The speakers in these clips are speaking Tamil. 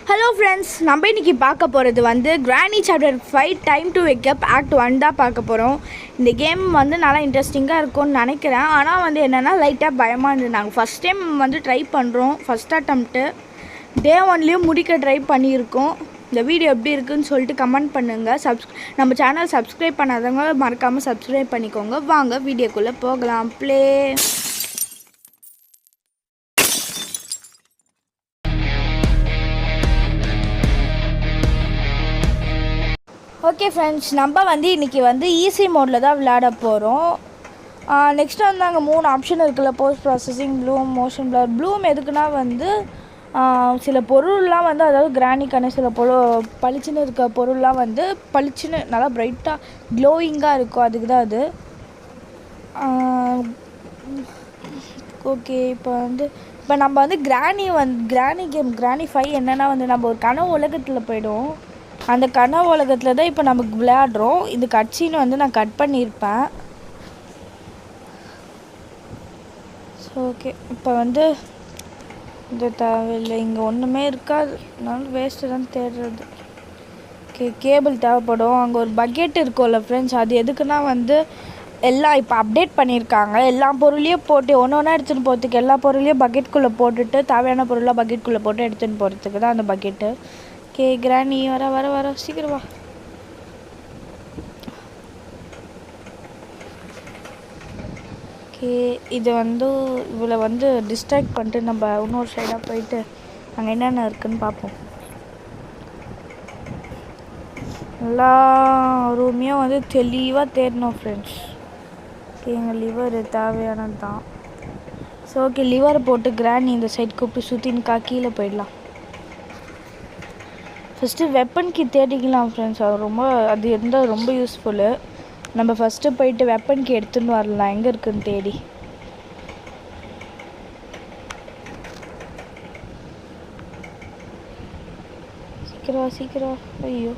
ஹலோ ஃப்ரெண்ட்ஸ், நம்ம இன்றைக்கி பார்க்க போகிறது வந்து granny chapter 5 time to wake up act 1 தான் பார்க்க போகிறோம். இந்த கேம் வந்து நல்லா இன்ட்ரெஸ்டிங்காக இருக்கும்னு நினைக்கிறேன். ஆனால் வந்து என்னென்னா லைட்டாக பயமாக இருந்தது. நாங்கள் ஃபஸ்ட் டைம் வந்து ட்ரை பண்ணுறோம். ஃபஸ்ட் அட்டம்ப்ட்டு டே 1லேயும் முடிக்க ட்ரை பண்ணியிருக்கோம். இந்த வீடியோ எப்படி இருக்குதுன்னு சொல்லிட்டு கமெண்ட் பண்ணுங்கள். நம்ம சேனல் சப்ஸ்கிரைப் பண்ணாதவங்க மறக்காமல் சப்ஸ்கிரைப் பண்ணிக்கோங்க. வாங்க வீடியோக்குள்ளே போகலாம். ப்ளே. ஓகே ஃப்ரெண்ட்ஸ், நம்ம வந்து இன்றைக்கி வந்து ஈஸி மோடில் தான் விளையாட போகிறோம். நெக்ஸ்ட் வந்து அங்கே 3 ஆப்ஷன் இருக்குல்ல, post processing, Bloom, motion blur. Bloom எதுக்குன்னா வந்து சில பொருள்லாம் வந்து, அதாவது கிரானிக்கான சில பளிச்சுன்னு இருக்க பொருள்லாம் வந்து பளிச்சுன்னு நல்லா ப்ரைட்டாக க்ளோயிங்காக இருக்கும். அதுக்கு தான் அது. ஓகே, இப்போ நம்ம வந்து கிரானி கேம் கிரானி 5 என்னென்னா வந்து நம்ம ஒரு கனவு உலகத்தில் போய்டும். அந்த கனவு உலகத்தில் தான் இப்போ நமக்கு விளையாடுறோம். இது கட்சின்னு வந்து நான் கட் பண்ணியிருப்பேன். ஸோ ஓகே, இப்போ வந்து இது தேவையில்லை. இங்கே ஒன்றுமே இருக்காது, அதனால வேஸ்ட்டு தான் தேடுறது. ஓகே, கேபிள் தேவைப்படும். அங்கே ஒரு பக்கெட் இருக்கும்ல ஃப்ரெண்ட்ஸ், அது எதுக்குன்னா வந்து எல்லாம் இப்போ அப்டேட் பண்ணியிருக்காங்க. எல்லா பொருளையும் போட்டு ஒன்று ஒன்றா எடுத்துகிட்டு போகிறதுக்கு, எல்லா பொருளையும் பக்கெட்டுக்குள்ளே போட்டுட்டு தேவையான பொருளாக பக்கெட்டுக்குள்ளே போட்டு எடுத்துகிட்டு போகிறதுக்கு தான் அந்த பக்கெட்டு. ஓகே கிரானி, வர சீக்கிரம் வா. ஓகே, இது வந்து இவளை வந்து டிஸ்ட்ராக்ட் பண்ணிட்டு நம்ம இன்னொரு சைடாக போயிட்டு அங்கே என்னென்ன இருக்குதுன்னு பார்ப்போம். எல்லா ரூமையும் வந்து தெளிவாக தேடணும் ஃப்ரெண்ட்ஸ். ஓகே, எங்கள் லிவர் தேவையானது தான். ஸோ ஓகே, லிவரை போட்டு கிரானி இந்த சைட் கூப்பிட்டு சுற்றினுக்கா கீழே போயிடலாம். ஃபஸ்ட்டு வெப்பன் கீ தேடிக்கலாம் ஃப்ரெண்ட்ஸ். அது இருந்தால் ரொம்ப யூஸ்ஃபுல்லு. நம்ம ஃபஸ்ட்டு போயிட்டு வெப்பன் கீ எடுத்துன்னு வரலாம், எங்கே இருக்குதுன்னு தேடி. சீக்கிரம். ஐயோ,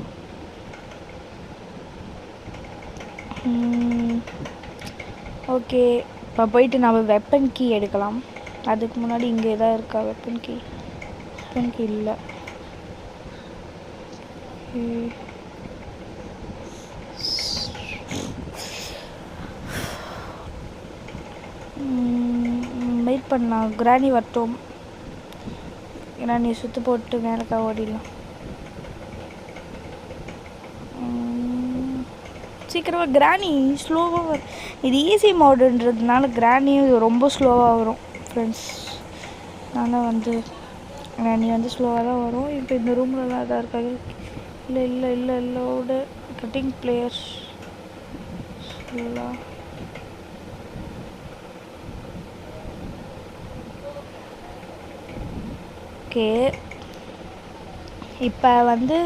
ஓகே, இப்போ போயிட்டு நம்ம வெப்பன் கீ எடுக்கலாம். அதுக்கு முன்னாடி இங்கே எதாவது இருக்கா வெப்பன் கீ இல்லை. வெயிட் பண்ணலாம், கிரானி வரட்டும். கிரானி சுற்று போட்டு மேலக்கா ஓடிடலாம். சீக்கிரமாக கிரானி ஸ்லோவாக வரும். இது ஈஸி மோடுன்றதுனால கிரானி ரொம்ப ஸ்லோவாக வரும் ஃப்ரெண்ட்ஸ். அதனால் வந்து கிரானி வந்து ஸ்லோவாக தான் வரும். இப்போ இந்த ரூமில் தான் இதாக இருக்காது. இல்லோட கட்டிங் பிளேயர்ஸ் சொல்லலாம். ஓகே, இப்போ வந்து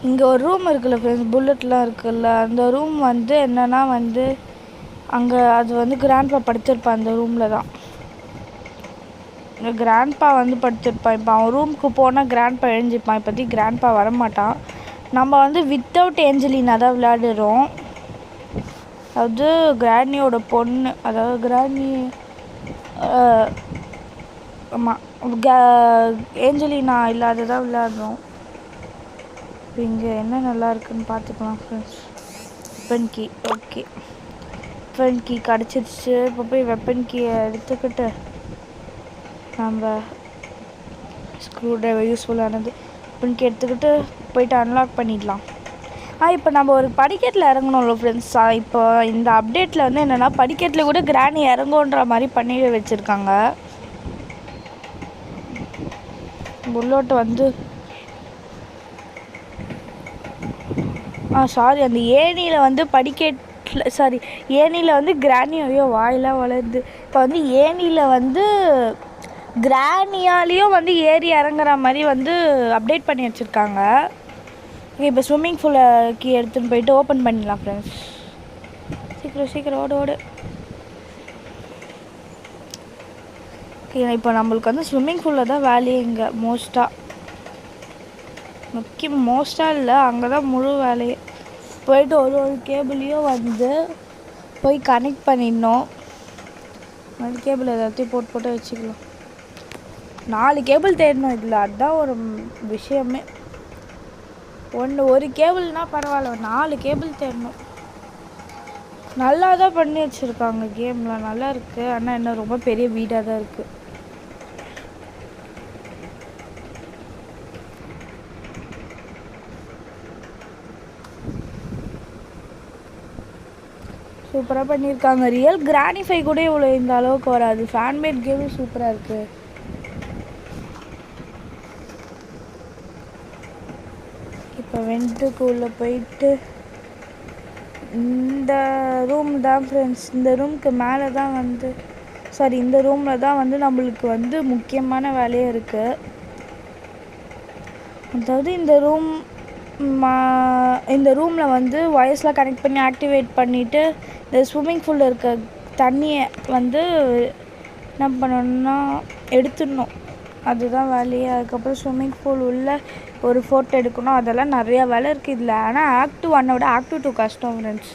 இங்கே ஒரு ரூம் இருக்குல்ல ஃப்ரெண்ட்ஸ், புல்லட்லாம் இருக்குல்ல, அந்த ரூம் வந்து என்னென்னா வந்து அங்கே அது வந்து கிராண்ட்பா படுத்திருப்பான். அந்த ரூமில் தான் கிராண்ட்பா வந்து படுத்திருப்பான். இப்போ அவன் ரூமுக்கு போனால் கிராண்ட்பா எழுஞ்சிப்பான். இப்போதைக்கு கிராண்ட்பா வரமாட்டான். நம்ம வந்து வித்தவுட் ஏஞ்சலினா தான் விளையாடுறோம். அதாவது கிரானியோட பொண்ணு, அதாவது கிரானி ஆமாம், ஏஞ்சலினா இல்லாததான் விளையாடுறோம். இப்போ இங்கே என்ன நல்லா இருக்குன்னு பார்த்துக்கலாம் friends. Weapon key, okay, weapon key கிடச்சிருச்சு. இப்போ போய் வெப்பன் கீயை எடுத்துக்கிட்டு நம்ம ஸ்க்ரூ ட்ரைவர் யூஸ்ஃபுல்லானது வெப்பன் கீ எடுத்துக்கிட்டு போயிட்டு அன்லாக் பண்ணிடலாம். இப்போ நம்ம ஒரு படிக்கட்டில் இறங்கணும்ல ஃப்ரெண்ட்ஸ். இப்போ இந்த அப்டேட்டில் வந்து என்னென்னா படிக்கட்டில் கூட கிரானி இறங்குன்ற மாதிரி பண்ணி வச்சுருக்காங்க. புல்லோட்டு வந்து சாரி, அந்த ஏணியில் வந்து ஏணியில் வந்து கிரானி, ஐயோ வாயெல்லாம் வளருது. இப்போ வந்து ஏணியில் வந்து கிரானியாலேயும் வந்து ஏறி இறங்குற மாதிரி வந்து அப்டேட் பண்ணி வச்சுருக்காங்க. இப்போ ஸ்விம்மிங் பூலை கீ எடுத்துன்னு போயிட்டு ஓப்பன் பண்ணிடலாம் ஃப்ரெண்ட்ஸ். சீக்கிரம் ஓடு. ஓகே, இப்போ நம்மளுக்கு வந்து ஸ்விம்மிங் பூலில் தான் வேலையே. இங்கே மோஸ்ட்டாக இல்லை, அங்கே தான் முழு வேலையே. போயிட்டு ஒரு கேபிளையும் வந்து போய் கனெக்ட் பண்ணிடணும். அந்த கேபிள் எல்லாத்தையும் போட்டு வச்சுக்கலாம். 4 கேபிள் தேடணும் இதில், அதுதான் ஒரு விஷயமே. ஒரு கேபிள்னால் பரவாயில்ல, 4 கேபிள் தேடணும். நல்லா தான் பண்ணி வச்சுருக்காங்க, கேம்லாம் நல்லா இருக்குது. ஆனால் என்ன ரொம்ப பெரிய வீடாக தான் இருக்குது. சூப்பராக பண்ணியிருக்காங்க. ரியல் கிரானிஃபை கூட இவ்வளோ இந்த அளவுக்கு வராது. ஃபேன்மேட் கேமும் சூப்பராக இருக்குது. இப்போ வெண்ட்டுக்குள்ளே போயிட்டு இந்த ரூம் தான் ஃப்ரெண்ட்ஸ். இந்த ரூமுக்கு மேலே தான் வந்து இந்த ரூமில் தான் வந்து நம்மளுக்கு வந்து முக்கியமான வேலையே இருக்குது. அதாவது இந்த ரூமில் வந்து வயர்ஸ்லாம் கனெக்ட் பண்ணி ஆக்டிவேட் பண்ணிவிட்டு இந்த ஸ்விம்மிங் பூலில் இருக்க தண்ணியை வந்து என்ன பண்ணணும்னா எடுத்துடணும். அதுதான் வேலையே. அதுக்கப்புறம் ஸ்விம்மிங் பூல் உள்ள ஒரு ஃபோட்டோ எடுக்கணும். அதெல்லாம் நிறையா வேலை இருக்குது இதில். ஆனால் ஆக்ட் 1 விட ஆக்ட் 2 கஷ்டம் ஃப்ரெண்ட்ஸ்.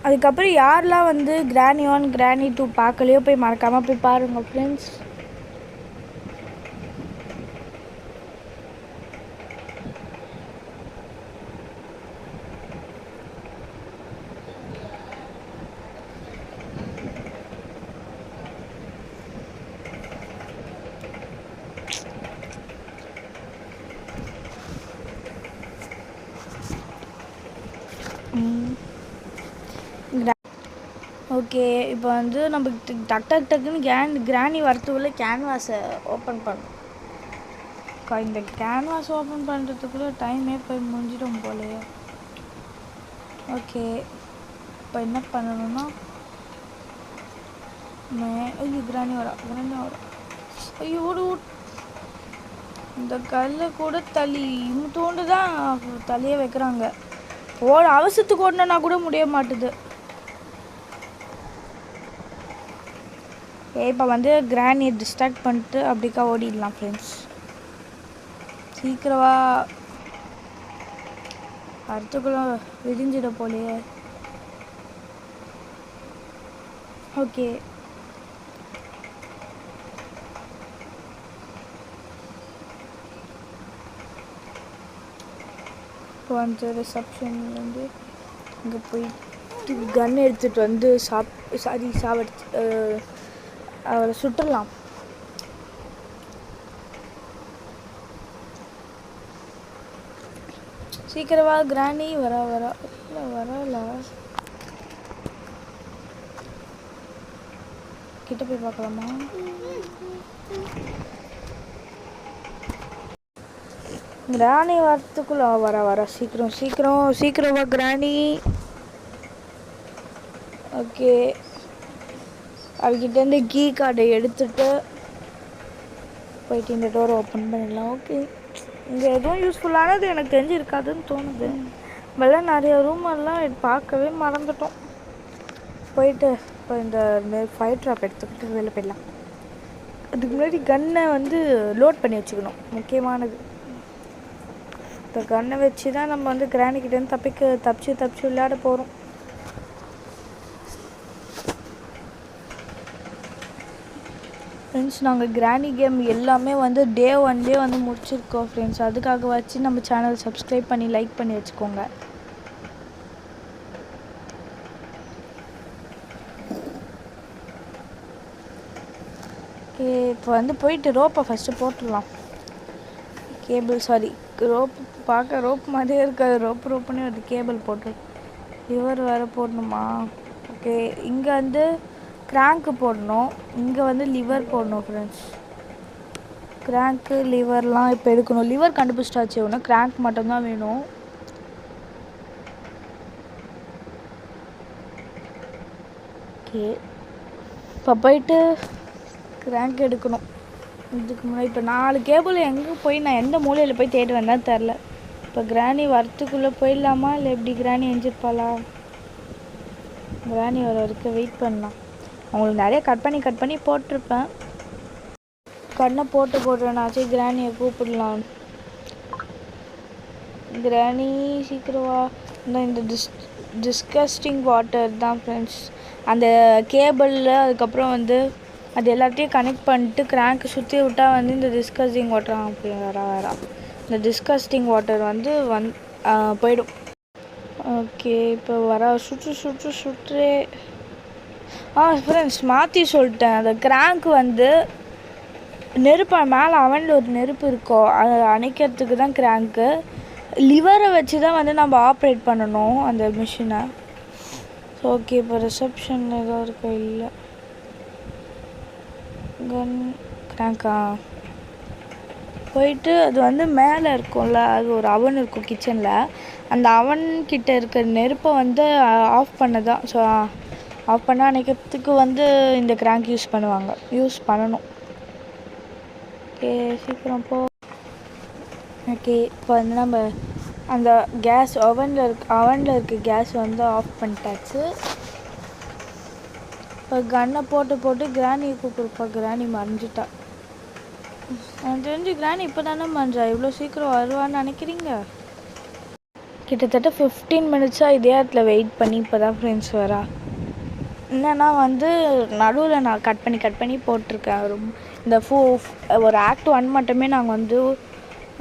அதுக்கப்புறம் யாரெல்லாம் வந்து கிரானி 1 கிரானி 2 பார்க்கலையோ போய் மறக்காமல் போய் பாருங்கள் ஃப்ரெண்ட்ஸ். ஓகே, இப்போ வந்து நம்ம டக்குன்னு கிரானி வரத்துக்குள்ளே கேன்வாஸை ஓப்பன் பண்ணணும். இந்த கேன்வாஸ் ஓப்பன் பண்ணுறதுக்குள்ளே டைமே போய் முடிஞ்சிடும் போலையே. ஓகே, இப்போ என்ன பண்ணணும்னா கிரானி வரா. ஐயோ, இந்த கல்லை கூட தோண்டு தான் தலையே வைக்கிறாங்க. அவசரத்துக்கு ஓடனா கூட முடிய மாட்டுது. இப்போ வந்து கிரானியை டிஸ்ட்ராக்ட் பண்ணிட்டு அப்படிக்கா ஓடிடலாம் ஃப்ரெண்ட்ஸ். சீக்கிரவா, அடுத்துக்குள்ள விடிஞ்சிட போலையே. ஓகே, இப்போ வந்து ரிசப்ஷன்லேருந்து இங்கே போயிட்டு கன் எடுத்துகிட்டு வந்து அவரை சுட்டுடலாம். சீக்கிரவா கிரானி வரல. கிட்ட போய் பார்க்கலாமா? கிரானி வரத்துக்குள்ள வர சீக்கிரமா கிரானி. ஓகே, அவகிட்டேருந்து கீ கார்டை எடுத்துகிட்டு போயிட்டு இந்த டோரை ஓப்பன் பண்ணிடலாம். ஓகே, இங்கே எதுவும் யூஸ்ஃபுல்லானது எனக்கு தெரிஞ்சு இருக்காதுன்னு தோணுது. நம்மளாம் நிறைய ரூமெல்லாம் பார்க்கவே மறந்துட்டோம். போயிட்டு இப்போ இந்த ஃபயர் ட்ராப் எடுத்துக்கிட்டு வெளில போயிடலாம். அதுக்கு முன்னாடி கன்னை வந்து லோட் பண்ணி வச்சுக்கணும், முக்கியமானது. இப்போ கன்னை வச்சு தான் நம்ம வந்து கிரானிக்கிட்டேருந்து தப்பிச்சு விளையாட போகிறோம். ஃப்ரெண்ட்ஸ், நாங்கள் கிரானி கேம் எல்லாமே வந்து டே 1 வந்து முடிச்சிருக்கோம் ஃப்ரெண்ட்ஸ். அதுக்காக வச்சு நம்ம சேனல் சப்ஸ்கிரைப் பண்ணி லைக் பண்ணி வச்சுக்கோங்க. ஓகே, இப்போ வந்து போயிட்டு ரோப்பை ஃபஸ்ட்டு போட்டுடலாம். ரோப் பார்க்க ரோப் மாதிரியே இருக்காது. ரோப்புன்னு ஒரு கேபிள் போட்டு லிவர் வேறு போடணுமா? ஓகே, இங்கே வந்து கிராங்க்கு போடணும், இங்கே வந்து லிவர் போடணும் ஃப்ரெண்ட்ஸ். கிராங்க்கு லிவர்லாம் இப்போ எடுக்கணும். லிவர் கண்டுபிடிச்சிட்டாச்சு, ஒன்று கிராங்க் மட்டும்தான் வேணும். ஓகே, இப்போ போயிட்டு கிராங்க் எடுக்கணும். இதுக்கு முன்னாடி இப்போ 4 கேபிள் எங்கே போய் நான் எந்த மூலையில் போய் தேடி வந்தால் தெரில. இப்போ கிரானி வரத்துக்குள்ளே போயிடலாமா இல்லை எப்படி? கிரானி எஞ்சிருப்பாளா? கிரானி வர வரைக்கும் வெயிட் பண்ணலாம். அவங்களுக்கு நிறைய கட் பண்ணி போட்டிருப்பேன். கண்ணை போடுறேன்னாச்சு கிரானியை கூப்பிடலாம். கிரானி சீக்கிரவா. இந்த டிஸ்கஸ்டிங் வாட்டர் தான் ஃப்ரெண்ட்ஸ். அந்த கேபிளில் அதுக்கப்புறம் வந்து அது எல்லாத்தையும் கனெக்ட் பண்ணிட்டு கிராங்க்கு சுற்றி விட்டால் வந்து இந்த டிஸ்கஸ்டிங் வாட்டர் அப்படி வரா இந்த டிஸ்கஸ்டிங் வாட்டர் வந்து போயிடும். ஓகே, இப்போ சுற்று ஃப்ரெண்ட்ஸ் மாற்றி சொல்லிட்டேன். அந்த கிராங்க் வந்து நெருப்பு மேலே அவனில் ஒரு நெருப்பு இருக்கும், அதை அணைக்கிறதுக்கு தான் கிராங்க்கு. லிவரை வச்சு தான் வந்து நம்ம ஆப்ரேட் பண்ணணும் அந்த மிஷினை. ஓகே, இப்போ ரிசப்ஷனில் ஏதோ இருக்கா? இல்லை, கன் கிராங்கா போயிட்டு அது வந்து மேலே இருக்கும்ல, அது ஒரு அவன் இருக்கும் கிச்சனில். அந்த அவன்கிட்ட இருக்கிற நெருப்பை வந்து ஆஃப் பண்ணதான். ஸோ ஆஃப் பண்ண அணைக்கிறதுக்கு வந்து இந்த கிராங்க் யூஸ் பண்ணணும். ஓகே, சீக்கிரம் போ. ஓகே, இப்போ வந்து நம்ம அந்த கேஸ் அவனில் இருக்க கேஸ் வந்து ஆஃப் பண்ணிட்டாச்சு. இப்போ கன்னை போட்டு கிராணியை கூப்பிடுப்பா. கிராணி மறைஞ்சிட்டா. எனக்கு தெரிஞ்சு கிராணி இப்போ தானே மறைஞ்சா, இவ்வளோ சீக்கிரம் வருவான்னு நினைக்கிறீங்க? கிட்டத்தட்ட 15 மினிட்ஸாக இதே இடத்துல வெயிட் பண்ணி இப்போ தான் ஃப்ரெண்ட்ஸ் வரா. என்னென்னா வந்து நடுவில் நான் கட் பண்ணி போட்டிருக்கேன். இந்த ஒரு ஆக்ட் 1 மட்டுமே நாங்கள் வந்து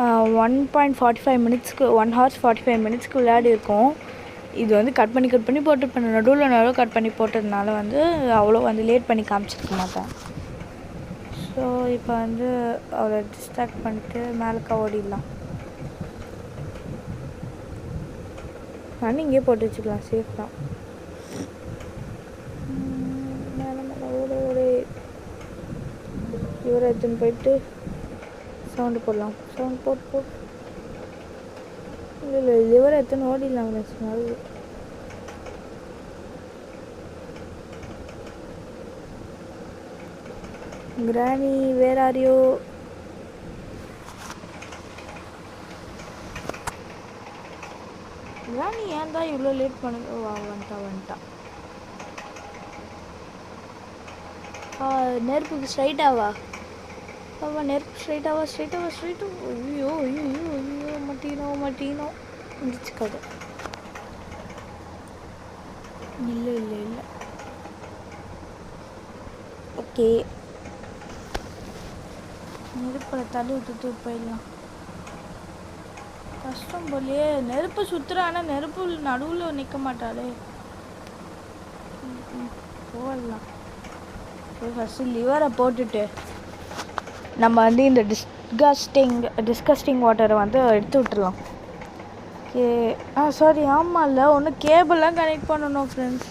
1.45 மினிட்ஸ்க்கு 1 hours 45 மினிட்ஸ்க்கு விளையாடி இருக்கோம். இது வந்து கட் பண்ணி போட்டுருப்பேன். நடுவில் கட் பண்ணி போட்டதுனால வந்து அவ்வளோ வந்து லேட் பண்ணி காமிச்சிருக்க மாட்டேன். ஸோ இப்போ வந்து அவரை டிஸ்ட்ராக்ட் பண்ணிட்டு மேலே ஓடிடலாம். நான் இங்கே போட்டு வச்சுக்கலாம், சேஃப் தான். இவரை எடுத்துன்னு போயிட்டு சவுண்டு போடலாம். சவுண்ட் போட்டு இல்லை இவரை எடுத்துன்னு ஓடிடலாம். கிராணி வேர் ஆர் யூ? கிராணி ஏன் தான் இவ்வளோ லேட் பண்ணுது? வந்துட்டா. நெருப்புக்கு ஸ்ட்ரைட்டாவா? நெருப்பு ஸ்ட்ரைட்டாவா? ஐயோ மட்டினோ முடிச்சுக்காது. இல்லை ஓகே, நெருப்பில் தள்ளி விட்டுட்டு போயிடலாம். கஷ்டம் போலையே. நெருப்பு சுற்றுற, ஆனால் நெருப்பு நடுவில் நிற்க மாட்டாளே. போடலாம். ஃபஸ்ட்டு லிவரை போட்டுட்டு நம்ம வந்து இந்த டிஸ்கஸ்டிங் வாட்டரை வந்து எடுத்து விட்டுடலாம். ஓகே, சாரி, ஆமாம் இல்லை ஒன்று கேபிள்லாம் கனெக்ட் பண்ணணும் ஃப்ரெண்ட்ஸ்.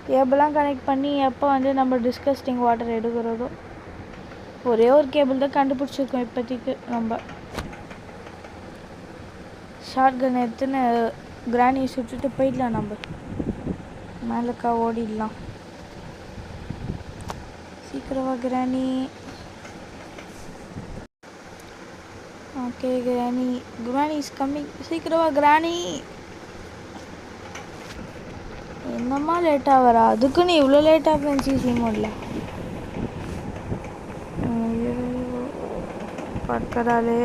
கேபிள்லாம் கனெக்ட் பண்ணி எப்போ வந்து நம்ம டிஸ்கஸ்டிங் வாட்டர் எடுக்கிறதோ. ஒரே ஒரு கேபிள் தான் கண்டுபிடிச்சிருக்கோம் இப்போதைக்கு. நம்ம ஷார்ட் கன் எடுத்துன்னு கிராணியை சுட்டுட்டு போயிடலாம். நம்ம மேலக்கா ஓடிடலாம். சீக்கிரமா கிராணி. ஓகே, கிராணி இஸ் கம்மிங். சீக்கிரமா கிராணி. என்னம்மா லேட்டாக வரா? அதுக்குன்னு இவ்வளோ லேட்டாக ஃப்ரெண்ட்ஸ் ஈஸி மோடில் படுக்கிறாளே.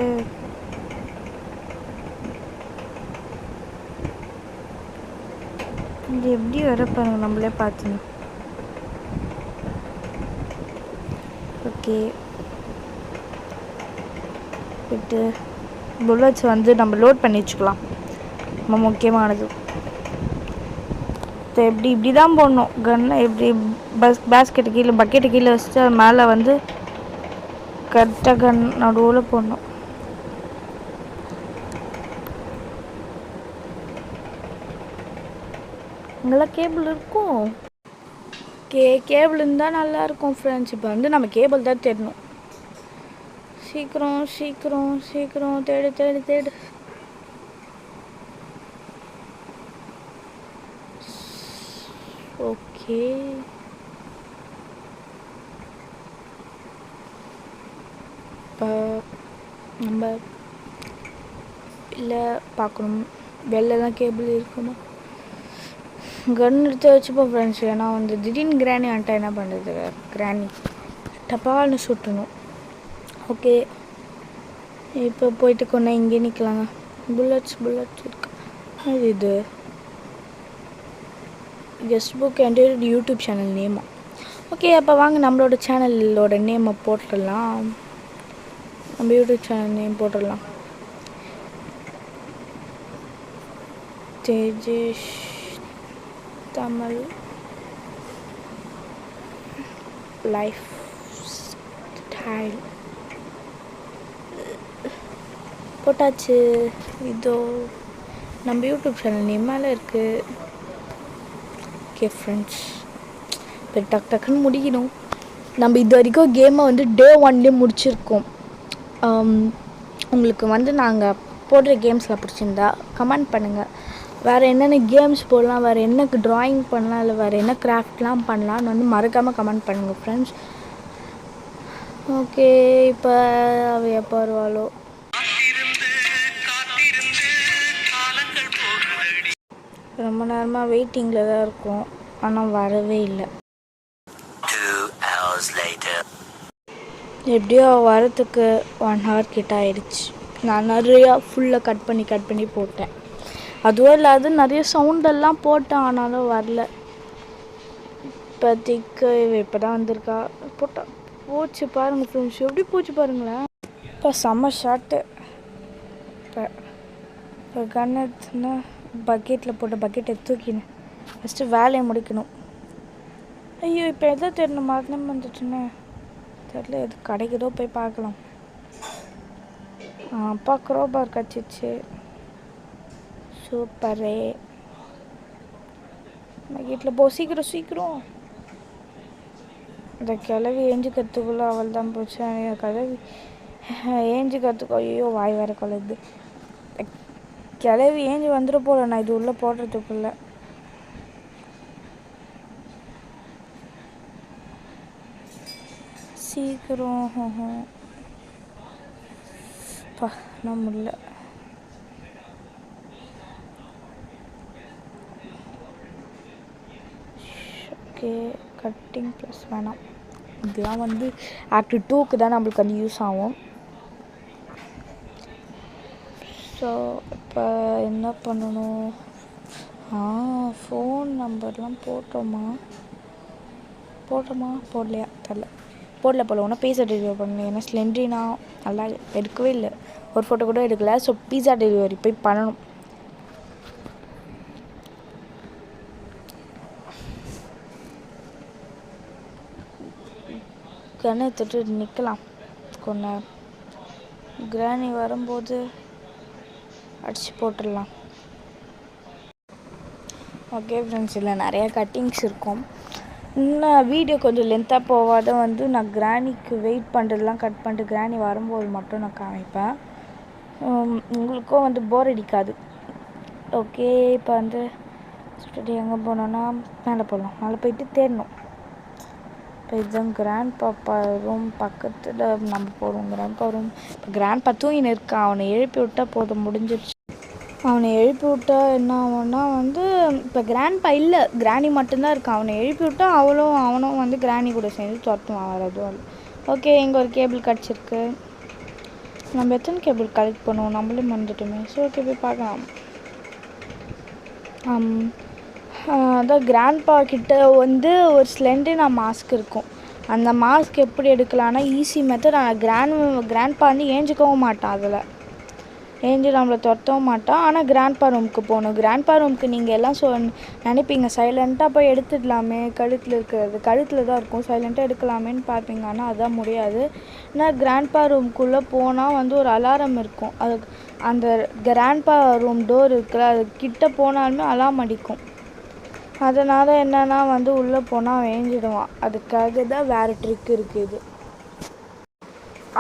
இது எப்படி வர பாருங்க, நம்மளே பார்த்துணும். ஓகே, விட்டு புல்லட்ஸ் வந்து நம்ம லோட் பண்ணி வச்சுக்கலாம். ரொம்ப முக்கியமானது. இப்படி தான் போடணும். கன்னை எப்படி பேஸ்கெட்டு கீழே பக்கெட்டு கீழே வச்சுட்டு மேலே வந்து கரெக்டாக கன் நடுவில் போடணும். இங்கெல்லாம் கேபிள் இருக்கும். கேபிள் இருந்தால் நல்லாயிருக்கும் ஃப்ரெண்ட்ஸ். இப்போ வந்து நம்ம கேபிள் தான் தேடணும். சீக்கிரம் தேடு. ஓகே, இப்போ நம்ம இல்லை பார்க்கணும் வெளில தான் கேபிள் இருக்குமா. கன் எடுத்து வச்சுப்போம் ஃப்ரெண்ட்ஸ். ஏன்னா வந்து திடீர்னு கிராணி வந்துட்டா என்ன பண்ணுறது? கிராணி டப்பால்னு சுட்டணும். ஓகே, இப்போ போயிட்டு கொண்டா இங்கே நிற்கலாங்க. புல்லட்ஸ் இருக்கு. இது guest book and YouTube channel நேமா. ஓகே, அப்போ வாங்க நம்மளோட சேனலோட நேமை போட்டுடலாம். நம்ம யூடியூப் சேனல் நேம் போட்டுடலாம். தேஜேஷ் தமிழ் லைஃப் ஸ்டைல் போட்டாச்சு. இதோ நம்ம யூடியூப் சேனல் நேம் மேலே இருக்குது. ஓகே ஃப்ரெண்ட்ஸ், இப்போ டக்குன்னு முடிக்கணும். நம்ம இது வரைக்கும் கேமை வந்து டே 1 முடிச்சிருக்கோம். உங்களுக்கு வந்து நாங்கள் போடுற கேம்ஸில் பிடிச்சிருந்தா கமெண்ட் பண்ணுங்கள். வேறு என்னென்ன கேம்ஸ் போடலாம், வேறு என்ன ட்ராயிங் பண்ணலாம், இல்லை வேறு என்ன கிராஃப்ட்லாம் பண்ணலான்னு வந்து மறக்காமல் கமெண்ட் பண்ணுங்கள் ஃப்ரெண்ட்ஸ். ஓகே, இப்போ அவ எப்போ வருவாளோ. ரொம்ப நேரமாக வெயிட்டிங்கில் தான் இருக்கும், ஆனால் வரவே இல்லை. எப்படியோ வரத்துக்கு 1 hour கிட்ட ஆயிடுச்சு. நான் நிறையா ஃபுல்லாக கட் பண்ணி போட்டேன். அதுவும் இல்லாது நிறைய சவுண்டெல்லாம் போட்டேன், ஆனாலும் வரல. இப்போதைக்கு இப்போ தான் வந்திருக்கா. போட்டா போச்சு பாருங்கள் ஃப்ரெண்ட்ஸ், எப்படி போச்சு பாருங்களேன். இப்போ செம்ம ஷார்ட்டு. இப்போ கண்ணத்துனா பக்கெட்டில் போட்ட பக்கெட்டை தூக்கினேன். ஃபஸ்ட்டு வேலையை முடிக்கணும். ஐயோ, இப்போ எதை தெரியணும் மறந்து வந்துட்டுன்னு தெரியல. எது கிடைக்குதோ போய் பார்க்கலாம். அப்பா க்ரோபார் கச்சிச்சு. சூப்பரே. பக்கெட்டில் போ, சீக்கிரம். இந்த கிளவி ஏஞ்சிக்கிறதுக்குள்ளே அவள் தான் போச்சு. கிளவி ஏஞ்சிக்கிறதுக்கு ஐயோ வாய் வேறு கொள்ளுது. கிளவி ஏஞ்சி வந்துட போல நான் இது உள்ளே போடுறதுக்குள்ளே. சீக்கிரம் நான் முடியல. ஓகே, கட்டிங் ப்ளஸ் வேணாம். இதெல்லாம் வந்து ஆக்ட் 2க்கு தான் நம்மளுக்கு வந்து யூஸ் ஆகும். ஸோ இப்போ என்ன பண்ணணும்? ஃபோன் நம்பர்லாம் போடலையா தெரில. போடல ஒன்றும் பீஸா டெலிவரி பண்ணணும். ஏன்னா ஸ்லெண்ட்ரினா நல்லா எடுக்கவே இல்லை, ஒரு ஃபோட்டோ கூட எடுக்கலை. ஸோ பீஸா டெலிவரி போய் பண்ணணும். கண்ணை தொட்டு நிற்கலாம் கொஞ்சம். கிராணி வரும்போது அடித்து போட்டுடலாம். ஓகே ஃப்ரெண்ட்ஸ், இல்லை நிறையா கட்டிங்ஸ் இருக்கும். இன்னும் வீடியோ கொஞ்சம் லென்த்தாக போகாத வந்து நான் கிராணிக்கு வெயிட் பண்ணுறதுலாம் கட் பண்ணிட்டு கிராணி வரும்போது மட்டும் நான் காமிப்பேன். உங்களுக்கும் வந்து போர் அடிக்காது. ஓகே, இப்போ வந்து ஸ்டடி எங்கே போனோன்னா மேலே போயிட்டு தேடணும். இப்போ இதுதான் கிராண்ட் பாப்பா ரூம் பக்கத்தில் நம்ம போகிறோம். Grandpa room. இப்போ கிராண்ட்பா தூங்கின்னு இருக்கான். அவனை எழுப்பி விட்டால் போதும், முடிஞ்சிடுச்சு. அவனை எழுப்பி விட்டா என்ன ஆகும்னா வந்து இப்போ கிராண்ட்பா இல்லை, கிராணி மட்டும்தான் இருக்கான். அவனை எழுப்பி விட்டா அவனும் வந்து கிராணி கூட சேர்ந்து துரத்துவான், வரதும். ஓகே, இங்கே ஒரு கேபிள் கிடச்சிருக்கு. நம்ம எத்தனை கேபிள் கலெக்ட் பண்ணுவோம் நம்மளே மறந்துட்டோமே. ஸோ ஓகே, போய் பார்க்கலாம். அதான் கிராண்ட்பா கிட்ட வந்து ஒரு ஸ்லெண்டினா மாஸ்க் இருக்கும். அந்த மாஸ்க் எப்படி எடுக்கலான்னா ஈஸி மெத்தட். கிராண்ட்பா வந்து ஏஞ்சிக்கவும் மாட்டான், அதில் ஏஞ்சி நம்மளை துரத்தவும் மாட்டான். ஆனால் கிராண்ட்பா ரூமுக்கு போகணும். கிராண்ட்பா ரூமுக்கு நீங்கள் எல்லாம் நினைப்பீங்க சைலண்ட்டாக போய் எடுத்துடலாமே, கழுத்தில் தான் இருக்கும், சைலண்ட்டாக எடுக்கலாமேன்னு பார்ப்பீங்க. ஆனால் அதுதான் முடியாது. ஏன்னா கிராண்ட்பா ரூமுக்குள்ளே போனால் வந்து ஒரு அலாரம் இருக்கும். அது அந்த கிராண்ட்பா ரூம் டோர் இருக்குல்ல, அது கிட்ட போனாலுமே அலாரம் அடிக்கும். அதனால் என்னென்னா வந்து உள்ளே போனால் அவன் ஏஞ்சிடுவான். அதுக்காக தான் வேறு ட்ரிக் இருக்குது.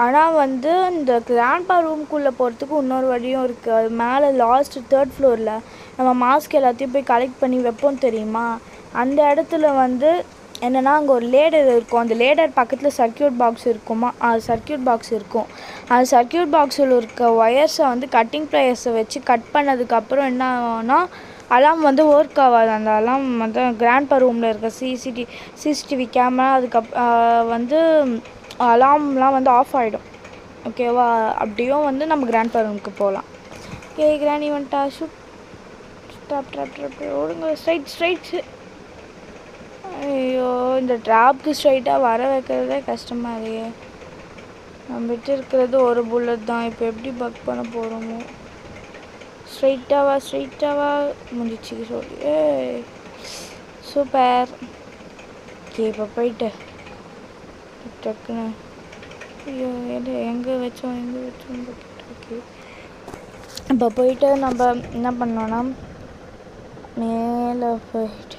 ஆனால் வந்து இந்த கிராண்ட்பா ரூம்குள்ளே போகிறதுக்கு இன்னொரு வழியும் இருக்குது. அது மேலே லாஸ்ட் 3rd ஃப்ளோரில் நம்ம மாஸ்க் எல்லாத்தையும் போய் கலெக்ட் பண்ணி வைப்போம் தெரியுமா. அந்த இடத்துல வந்து என்னென்னா அங்கே ஒரு லேடர் இருக்கும். அந்த லேடர் பக்கத்தில் சர்க்கியூட் பாக்ஸ் இருக்குமா, அது சர்க்கியூட் பாக்ஸ் இருக்கும். அந்த சர்க்கியூட் பாக்ஸில் இருக்க ஒயர்ஸை வந்து கட்டிங் ப்ளையர்ஸை வச்சு கட் பண்ணதுக்கப்புறம் என்ன ஆகும்னா அலாம் வந்து ஒர்க் ஆகாது. அந்த அலாம் வந்து கிராண்ட்பா ரூமில் இருக்க சிசிடிவி கேமரா வந்து அலாம்லாம் வந்து ஆஃப் ஆகிடும். ஓகேவா, அப்படியும் வந்து நம்ம கிராண்ட்பா ரூமுக்கு போகலாம். ஓகே, கிராணி வந்துட்டா. ஷூட். ட்ராப் ஓடுங்க. ஸ்ட்ரைட். ஐயோ, இந்த ட்ராப்க்கு ஸ்ட்ரைட்டாக வர வைக்கிறதே கஷ்டமாக இல்லையே. நம்மகிட்ட இருக்கிறது ஒரு புல்லட் தான். இப்போ எப்படி பக் பண்ண போகிறோமோ. ஸ்ட்ரைட்டாவா முடிச்சு சொல்லி. சூப்பர். ஓகே, இப்போ போயிட்டு டக்குன்னு ஐயோ எங்கே வச்சோம். ஓகே, இப்போ போயிட்டு நம்ம என்ன பண்ணோன்னா மேலே போயிட்டு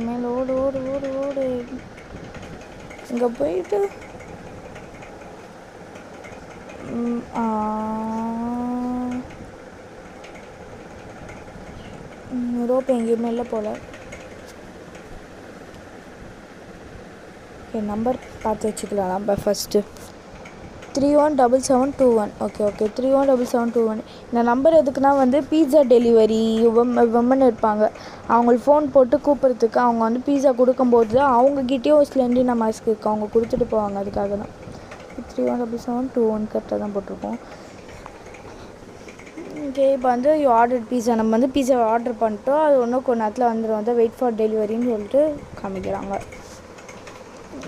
மேலே ஓடு. இங்கே போயிட்டு ரோப் எங்கேயுமே இல்லை போல். ஓகே, நம்பர் பார்த்து வச்சுக்கலாம். நம்ம ஃபஸ்ட்டு 317721. ஓகே 317721. இந்த நம்பர் எதுக்குன்னா வந்து பீஸா டெலிவரி விமன் இருப்பாங்க, அவங்களுக்கு ஃபோன் போட்டு கூப்பிட்றதுக்கு. அவங்க வந்து பீஸா கொடுக்கும்போது அவங்கக்கிட்டேயும் ஸ்லெண்டினா மாஸ்க் இருக்குது, அவங்க கொடுத்துட்டு போவாங்க. அதுக்காக தான் 317721 கரெக்டாக தான் போட்டிருக்கோம். ஓகே, இப்போ வந்து ஆர்டர் பீஸா, நம்ம வந்து பீஸா ஆர்டர் பண்ணிட்டோம். அது ஒன்றும் கொஞ்ச நேரத்தில் வந்துடும். வந்து வெயிட் ஃபார் டெலிவரின்னு சொல்லிட்டு காமிக்கிறாங்க.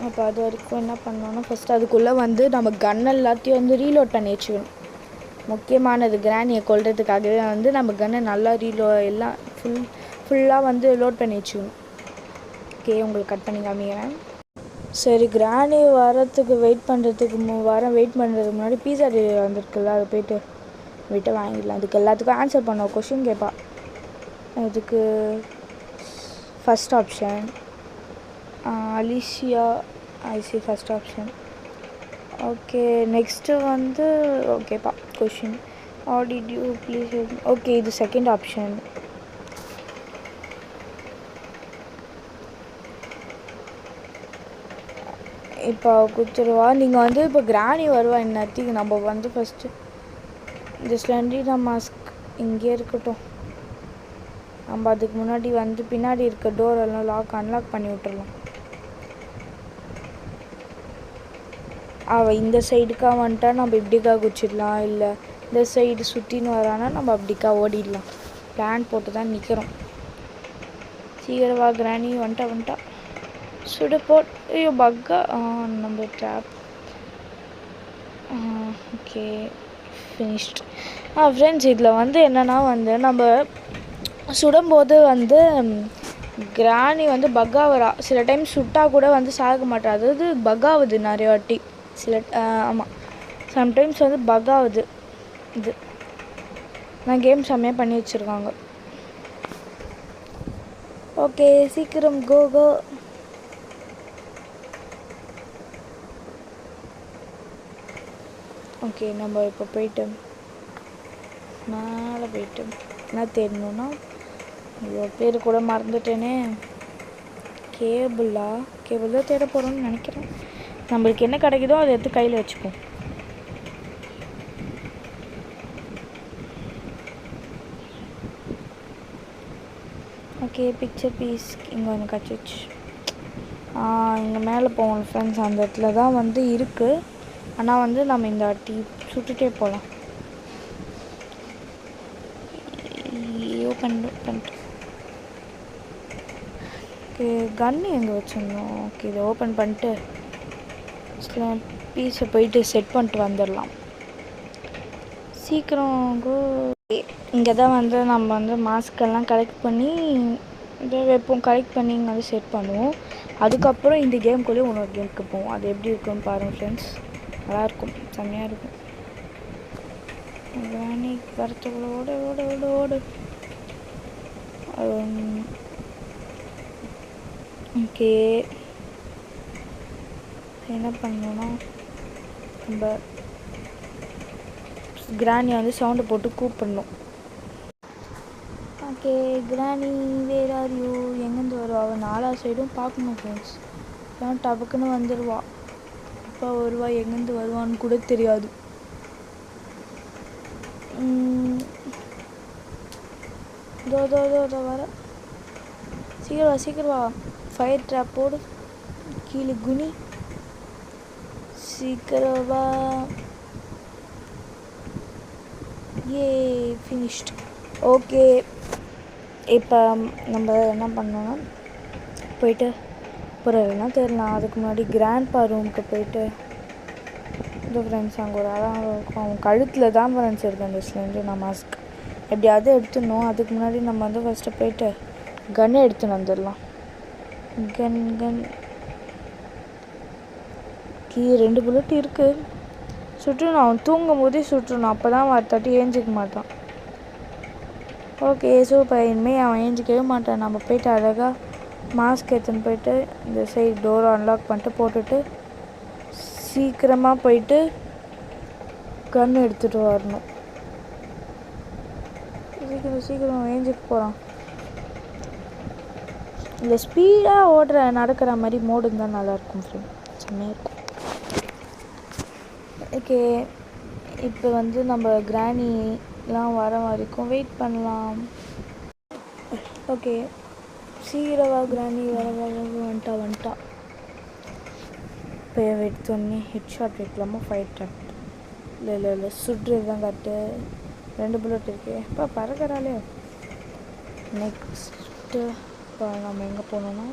அப்போ அது வரைக்கும் என்ன பண்ணோன்னா ஃபஸ்ட்டு அதுக்குள்ளே வந்து நம்ம கன் எல்லாத்தையும் வந்து ரீலோட் பண்ணி வச்சுக்கணும். முக்கியமானது கிராணியை கொல்றதுக்காகவே வந்து நம்ம கன்னை நல்லா எல்லாம் ஃபுல்லாக வந்து லோட் பண்ணி வச்சுக்கணும். ஓகே, உங்களுக்கு கட் பண்ணி காமிக்கிறேன். சரி, கிராணி வரத்துக்கு வெயிட் பண்ணுறதுக்கு முன்னாடி பீஸா டெலிவரி வந்திருக்குல்ல, அதை போய்ட்டு வாங்கிடலாம். அதுக்கு எல்லாத்துக்கும் ஆன்சர் பண்ணோம். கொஷின் கேட்பா. அதுக்கு ஃபஸ்ட் ஆப்ஷன் அலிஷியா ஐசி ஃபஸ்ட் ஆப்ஷன். ஓகே, நெக்ஸ்ட்டு வந்து ஓகேப்பா question did you please. Okay, இது செகண்ட் ஆப்ஷன். இப்போ கொடுத்துருவா. நீங்கள் வந்து இப்போ கிராணி வருவா இன்னத்துக்கு. நம்ம வந்து ஃபஸ்ட்டு இந்த ஸ்லெண்டினா மாஸ்க் இங்கே இருக்கட்டும். நம்ம அதுக்கு முன்னாடி வந்து பின்னாடி இருக்க டோரெல்லாம் அன்லாக் பண்ணி விட்டுறலாம். அவள் இந்த சைடுக்காக வந்துட்டா நம்ம இப்படிக்கா குச்சிடலாம், இல்லை இந்த சைடு சுற்றின்னு வரானா நம்ம அப்படிக்கா ஓடிடலாம். பிளான் போட்டு தான் நிற்கிறோம். சீக்கிரவா கிராணி வந்துட்டா சுடு போட். ஐயோ பக்கா நம்ம ட்ராப். Okay, finished. ஃப்ரெண்ட்ஸ், இதில் வந்து என்னென்னா வந்து நம்ம சுடும்போது வந்து கிராணி வந்து பக்காவரா. சில டைம் சுட்டால் கூட வந்து சாக மாட்டா. அதாவது பக்காவுது நிறைய வாட்டி. ஆமாம், சம்டைம்ஸ் வந்து பக்காவுது. இது நான் கேம் செம்மையாக பண்ணி வச்சுருக்காங்க. ஓகே, சீக்கிரம் கோ. ஓகே, நம்ம இப்போ போயிட்டு மேலே போயிட்டு என்ன தேடணுன்னா, ஐயோ பேர் கூட மறந்துட்டேனே. கேபிள் தான் தேட போகிறோம்னு நினைக்கிறேன். நம்மளுக்கு என்ன கிடைக்குதோ அதை எடுத்து கையில் வச்சுப்போம். ஓகே, பிக்சர் பீஸ் இங்கே ஒன்று கச்சிச்சு. இங்கே மேலே போவோம் ஃப்ரெண்ட்ஸ். அந்த இடத்துல தான் வந்து இருக்குது. ஆனால் வந்து நம்ம இந்த வாட்டி சுட்டுட்டே போகலாம். பண்ணிட்டு ஓகே, கன்னு எங்கே வச்சுருந்தோம். ஓகே, இதை ஓப்பன் பண்ணிட்டு பீஸை போயிட்டு செட் பண்ணிட்டு வந்துடலாம். சீக்கிரம் இங்கே தான் வந்து நம்ம வந்து மாஸ்கெல்லாம் கலெக்ட் பண்ணி இதை வைப்போம். கலெக்ட் பண்ணி இங்கே வந்து செட் பண்ணுவோம். அதுக்கப்புறம் இந்த கேமுக்குள்ளேயே இன்னொரு கேமுக்கு போவோம். அது எப்படி இருக்குன்னு பாருங்கள் ஃப்ரெண்ட்ஸ். நல்லாயிருக்கும், செம்மையாக இருக்கும். கிராணி வரத்துக்குள்ள ஓடு. ஓகே, என்ன பண்ணணும்னா நம்ம கிராணியை வந்து சவுண்டை போட்டு கூப்பிடணும். ஓகே, கிராணி வேர் ஆர் யூ, எங்கேருந்து வருவா? அவள் 4 சைடும் பார்க்கணும் ஃப்ரெண்ட்ஸ். ஏன் டபக்குன்னு வந்துடுவா. எப்போ வருவா, எங்கேருந்து வருவான்னு கூட தெரியாது. இதோ வர. சீக்கிரம் வா. ஃபயர் ட்ராப் போடு. கீழே குனி. சீக்கிரம் வா. ஃபினிஷ்ட். ஓகே, இப்போ நம்ம என்ன பண்ணோன்னா போயிட்டு புரியலன்னா தெரியலாம். அதுக்கு முன்னாடி கிராண்ட்பா ரூமுக்கு போயிட்டு இந்த ஃப்ரெண்ட்ஸ் அங்கே ஒரு அழகாக இருக்கும். அவங்க கழுத்தில் தான் ஃப்ரெண்ட்ஸ் இருக்குது அந்த ஸ்லெண்டர் மாஸ்க். எப்படியாவது எடுத்துடணும். அதுக்கு முன்னாடி நம்ம வந்து ஃபஸ்ட்டு போயிட்டு கன்னை எடுத்துன்னு வந்துடலாம். கன் கீ 2 புல்லட் இருக்குது. சுற்றணும், அவன் தூங்கும் போதே சுற்றணும். அப்போ தான் தட்டி ஏஞ்சிக்க மாட்டான். Okay, super. இனிமேல் அவன் ஏஞ்சிக்கவே மாட்டான். நம்ம போயிட்டு அழகாக மாஸ்க் எடுத்துன்னு போயிட்டு இந்த சைடு டோரை அன்லாக் பண்ணிட்டு போட்டுட்டு சீக்கிரமாக போயிட்டு கன் எடுத்துகிட்டு வரணும். சீக்கிரம் ஏஞ்சிக்க போகிறான். இந்த ஸ்பீடாக நடக்கிற மாதிரி மோடு இருந்தால் நல்லாயிருக்கும் ஃப்ரெண்ட், செம்மையாக இருக்கும். ஓகே, இப்போ வந்து நம்ம கிராணிலாம் வர வரைக்கும் வெயிட் பண்ணலாம். ஓகே, சீக்கிரவா கிராணி வர வந்துட்டா. இப்போ எடுத்தோடனே ஹெட் ஷாட் வைக்கலாமா, ஃபைட் ஷாட்? இல்லை சுடுறது தான் கட்டு. 2 புல்லட் இருக்கு. இப்போ பறக்கிறாளே. நெக்ஸ்ட்டு இப்போ நம்ம எங்கே போனோன்னா,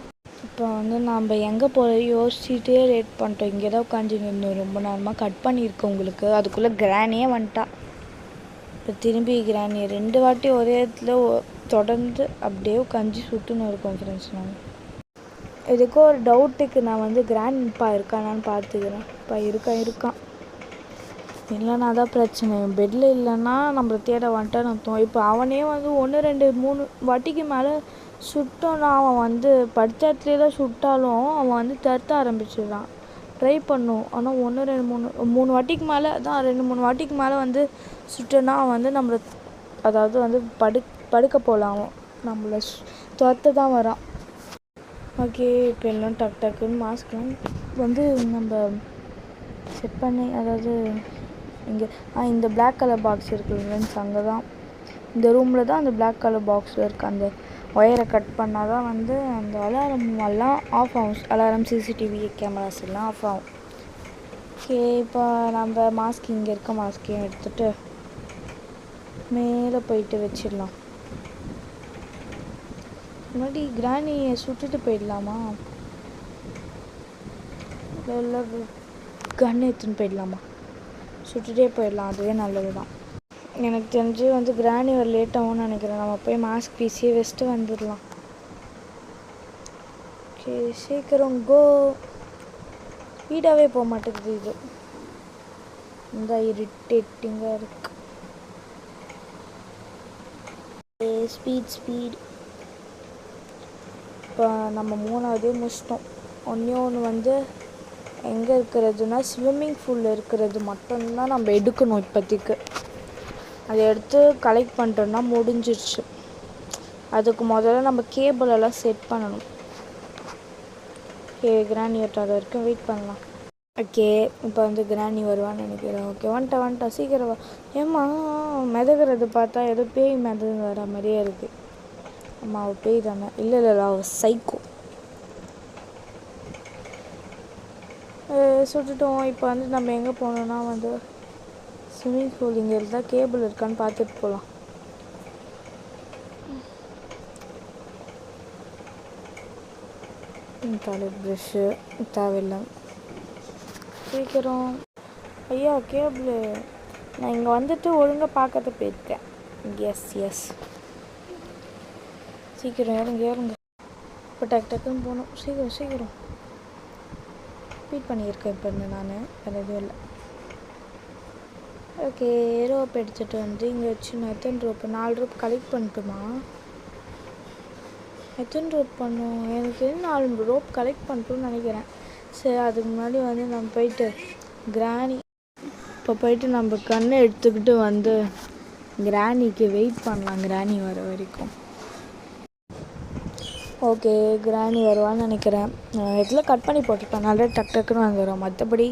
இப்போ வந்து நம்ம எங்கே போகிற யோசிச்சுட்டே ரேட் பண்ணிட்டோம். இங்கே தான் உட்காந்துன்னு இருந்தோம் ரொம்ப நேரமாக. கட் பண்ணியிருக்கோம் உங்களுக்கு. அதுக்குள்ளே கிராணியே வந்துட்டா. இப்போ திரும்பி கிராணி 2 வாட்டி ஒரே இடத்துல தொடர்ந்து அப்படியே உட்காந்து சுட்டுன்னு இருக்கோம் ஃப்ரெண்ட்ஸ். நான் இதுக்கோ ஒரு டவுட்டுக்கு நான் வந்து கிராண்ட்பா இருக்கானான்னு பார்த்துக்கிறேன். இப்போ இருக்கான் இல்லைன்னா தான் பிரச்சனை. பெட்டில் இல்லைன்னா நம்மளை தேட வந்துட்டான்னு அர்த்தம். இப்போ அவனே வந்து 1 2 3 வாட்டிக்கு மேலே சுட்டோன்னா அவன் வந்து படுத்த இடத்துலேயே தான் சுட்டாலும் அவன் வந்து தடுத்த ஆரம்பிச்சிடறான். ட்ரை பண்ணும். ஆனால் 1 2 3 வாட்டிக்கு மேலே தான் 2 3 வாட்டிக்கு மேலே வந்து சுட்டோன்னா அவன் வந்து நம்மளை அதாவது வந்து படுக்க போகலாம். அவன் நம்மளை துரத்த தான் வரான். ஓகே, இப்போ எல்லாம் டக்குன்னு மாஸ்க்லாம் வந்து நம்ம செட் பண்ணி, அதாவது இங்கே இந்த பிளாக் கலர் பாக்ஸ் இருக்குது ஃப்ரெண்ட்ஸ். அங்கே தான் இந்த ரூமில் தான் அந்த பிளாக் கலர் பாக்ஸில் இருக்குது. அந்த ஒயரை கட் பண்ணால் தான் வந்து அந்த அலாரம் எல்லாம் ஆஃப் ஆகும். அலாரம், சிசிடிவி கேமராஸ் எல்லாம் ஆஃப் ஆகும். ஓகே, இப்போ நம்ம மாஸ்க் இங்கே இருக்க மாஸ்க்கையும் எடுத்துகிட்டு மேலே போயிட்டு வச்சிடலாம். முன்னாடி கிராணியை சுட்டுட்டு போயிடலாமா, இல்லை கன் எடுத்துன்னு போயிடலாமா? சுட்டுட்டே போயிடலாம், அதுவே நல்லது தான். எனக்கு தெரிஞ்சு வந்து கிராணி ஒரு லேட் ஆகும்னு நினைக்கிறேன். நம்ம போய் மாஸ்க் பீஸியே வச்சுட்டு வந்துடலாம். ஓகே, சீக்கிரம் கோ. ஸ்பீடாகவே போக மாட்டேங்குது இது. இந்த இரிட்டேட்டிங்காக இருக்கு. ஸ்பீட். இப்போ நம்ம 3ஆவதே முடிச்சிட்டோம். ஒன்று வந்து எங்கே இருக்கிறதுனா ஸ்விம்மிங் பூலில் இருக்கிறது மட்டும்தான் நம்ம எடுக்கணும் இப்போதைக்கு. அதை எடுத்து கலெக்ட் பண்ணிட்டோம்னா முடிஞ்சிருச்சு. அதுக்கு முதல்ல நம்ம கேபிள் எல்லாம் செட் பண்ணணும். ஓகே, கிராணி வட்டாத வரைக்கும் வெயிட் பண்ணலாம். ஓகே, இப்போ வந்து கிராணி வருவான்னு நினைக்கிறேன். ஓகே, வந்துட்டா சீக்கிரம் வா. ஏம்மா மிதக்கிறது பார்த்தா ஏதோ பேய் மிதந்து வர மாதிரியே இருக்குது. அம்மா அவள் பேய் தானே? இல்லை அவள் சைக்கோ. சுட்டுட்டோம். இப்போ வந்து நம்ம எங்கே போனோம்னா வந்து ஸ்விம்மிங் பூல் இங்கே இருந்தால் கேபிள் இருக்கான்னு பார்த்துட்டு போகலாம். டாய்லெட் ப்ரஷ்ஷு தேவையில்லை. சீக்கிரம் ஐயா கேபிள். நான் இங்கே வந்துட்டு ஒழுங்காக பார்க்கறது போயிருக்கேன். எஸ் சீக்கிரம் ஏறுங்க. இப்போ டக்குன்னு போகணும். சீக்கிரம் ஸ்பீட் பண்ணியிருக்கேன் இப்போ நான். வேறு எதுவும் இல்லை. ஓகே, ரோப் எடுத்துகிட்டு வந்து இங்கே வச்சு நான் எத்தனை ரோப் 4 ரோப் கலெக்ட் பண்ணட்டுமா? எத்தனை ரோப் பண்ணும்? எனக்கு 4 ரோப் கலெக்ட் பண்ணிட்டோன்னு நினைக்கிறேன். சரி, அதுக்கு முன்னாடி வந்து நம்ம போயிட்டு கிராணி இப்போ போயிட்டு நம்ம கண்ணை எடுத்துக்கிட்டு வந்து கிராணிக்கு வெயிட் பண்ணலாம். கிராணி வர வரைக்கும். ஓகே, கிராணி வருவான்னு நினைக்கிறேன். இதில் கட் பண்ணி போட்டுருப்பேன். நல்லா டக்குன்னு வந்துடும். மற்றபடி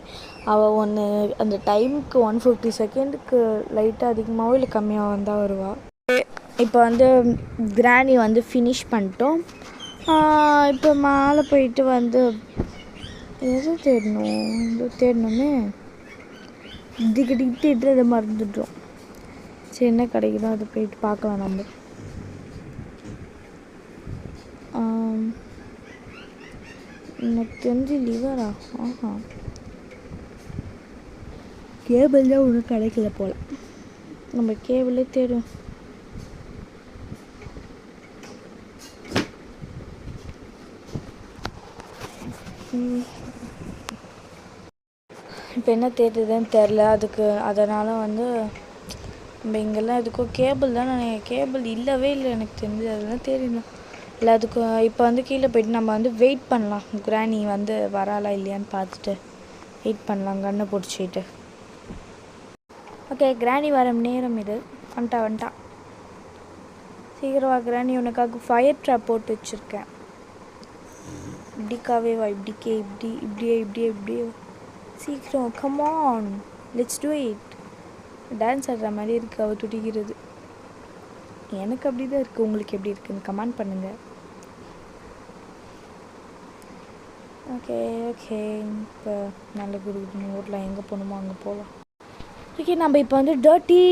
அவள் அந்த டைமுக்கு 150 செகண்டுக்கு லைட்டாக அதிகமாகவோ இல்லை கம்மியாக வந்தால் வருவாள். இப்போ வந்து கிராணி வந்து ஃபினிஷ் பண்ணிட்டோம். இப்போ மேலே போயிட்டு வந்து எது தேடணுமே திடுறதை மறந்துட்டோம். சரி என்ன கிடைக்குதோ அதை போயிட்டு பார்க்கலாம் நம்ம. எனக்கு தெரிஞ்சு லிவரா? ஆஹா, கேபிள் தான் ஒன்றும் கிடைக்கல போல். நம்ம கேபிளே தேடும். இப்போ என்ன தேடுறதுன்னு தெரில. அதனால் வந்து நம்ம இங்கெல்லாம் எதுக்கும் கேபிள் தான். நான் கேபிள் இல்லவே இல்லை எனக்கு தெரிஞ்சு. அதெல்லாம் தேடிடலாம். இல்லை அதுக்கும் இப்போ வந்து கீழே போய்ட்டு நம்ம வந்து வெயிட் பண்ணலாம். கிராணி வந்து வராளா இல்லையான்னு பார்த்துட்டு வெயிட் பண்ணலாம் கண்ணை பிடிச்சிட்டு. ஓகே, கிராணி வர நேரம் இது. வந்துட்டா சீக்கிரம் வா கிராணி. உனக்காக ஃபயர் ட்ராப் போட்டு வச்சுருக்கேன். இப்படிக்காவே வா. இப்படியே சீக்கிரம். Come on, let's do it. Dance ஆடுற மாதிரி இருக்குது அவள் துடிக்கிறது. எனக்கு அப்படி தான் இருக்குது. உங்களுக்கு எப்படி இருக்குன்னு கமெண்ட் பண்ணுங்கள். ஓகே இப்போ நல்ல குரு ஊரில் எங்கே போகணுமோ அங்கே போகலாம். ஓகே, நம்ம இப்போ வந்து டர்ட்டி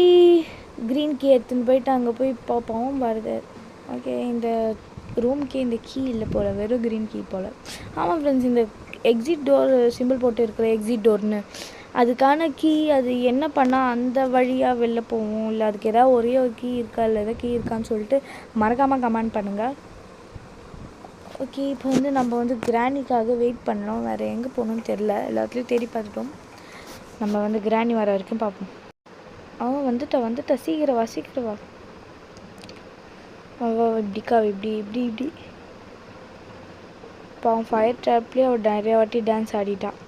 க்ரீன் கீ எடுத்துன்னு போயிட்டு அங்கே போய் பார்ப்போம் வருது. ஓகே, இந்த ரூம்க்கே இந்த கீ இல்லை போல், வெறும் க்ரீன் கீ போல். ஆமாம் ஃப்ரெண்ட்ஸ், இந்த எக்ஸிட் டோர் சிம்பிள் போட்டு இருக்கிற எக்ஸிட் டோர்னு அதுக்கான கீ. அது என்ன பண்ணால் அந்த வழியாக வெளில போவோம், இல்லை அதுக்கு ஏதாவது ஒரே ஒரு கீ இருக்கா, இல்லை எதாவது கீ இருக்கான்னு சொல்லிட்டு மறக்காமல் கமெண்ட் பண்ணுங்கள். ஓகே, இப்போ வந்து நம்ம வந்து கிராணிக்காக வெயிட் பண்ணோம். வேறு எங்கே போகணுன்னு தெரில. எல்லாத்துலேயும் தேடி பார்த்துட்டோம். நம்ம வந்து கிராணி வர வரைக்கும் பார்ப்போம். அவன் வந்துட்டா. சீக்கிரம் வா. இப்படிக்கா இப்படி இப்போ அவன் ஃபயர் ட்ராப்லேயே அவள் நிறைய வாட்டி டான்ஸ் ஆடிட்டான்.